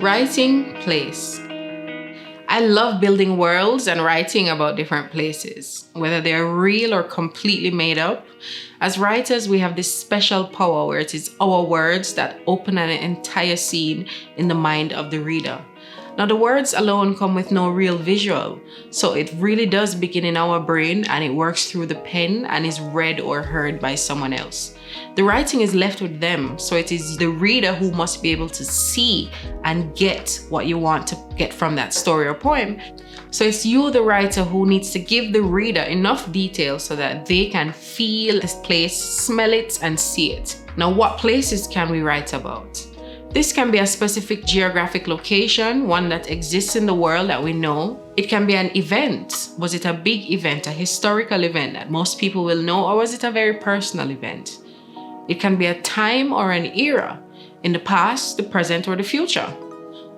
Writing place. I love building worlds and writing about different places, whether they're real or completely made up. As writers, we have this special power where it is our words that open an entire scene in the mind of the reader. Now, the words alone come with no real visual, so it really does begin in our brain and it works through the pen and is read or heard by someone else. The writing is left with them, so it is the reader who must be able to see and get what you want to get from that story or poem. So it's you, the writer, who needs to give the reader enough detail so that they can feel this place, smell it, and see it. Now, what places can we write about? This can be a specific geographic location, one that exists in the world that we know. It can be an event. Was it a big event, a historical event that most people will know, or was it a very personal event? It can be a time or an era, in the past, the present, or the future.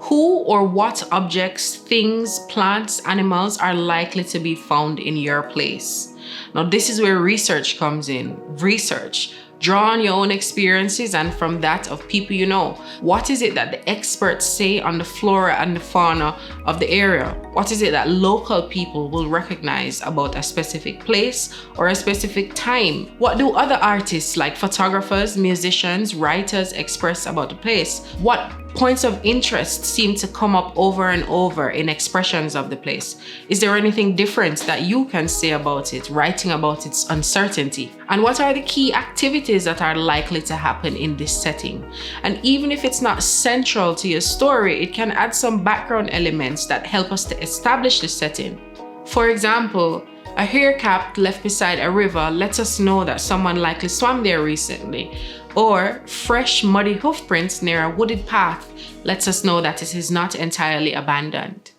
Who or what objects, things, plants, animals are likely to be found in your place? Now, this is where research comes in. Research. Draw on your own experiences and from that of people you know. What is it that the experts say on the flora and the fauna of the area? What is it that local people will recognize about a specific place or a specific time? What do other artists like photographers, musicians, writers express about the place? What points of interest seem to come up over and over in expressions of the place? Is there anything different that you can say about it, writing about its uncertainty? And what are the key activities that are likely to happen in this setting? And even if it's not central to your story, it can add some background elements that help us to establish the setting. For example, a hair cap left beside a river lets us know that someone likely swam there recently. Or fresh muddy hoofprints near a wooded path lets us know that it is not entirely abandoned.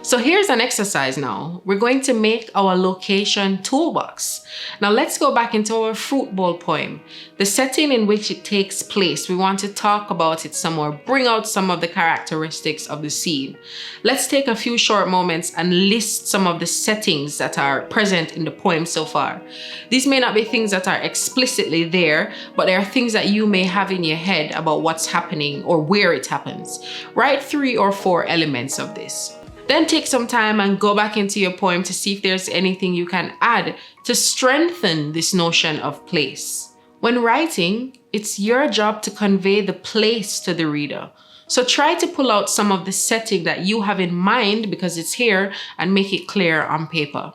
So here's an exercise now. We're going to make our location toolbox. Now let's go back into our fruit bowl poem. The setting in which it takes place, we want to talk about it some more, bring out some of the characteristics of the scene. Let's take a few short moments and list some of the settings that are present in the poem so far. These may not be things that are explicitly there, but they are things that you may have in your head about what's happening or where it happens. Write 3 or 4 elements of this. Then take some time and go back into your poem to see if there's anything you can add to strengthen this notion of place. When writing, it's your job to convey the place to the reader. So try to pull out some of the setting that you have in mind because it's here and make it clear on paper.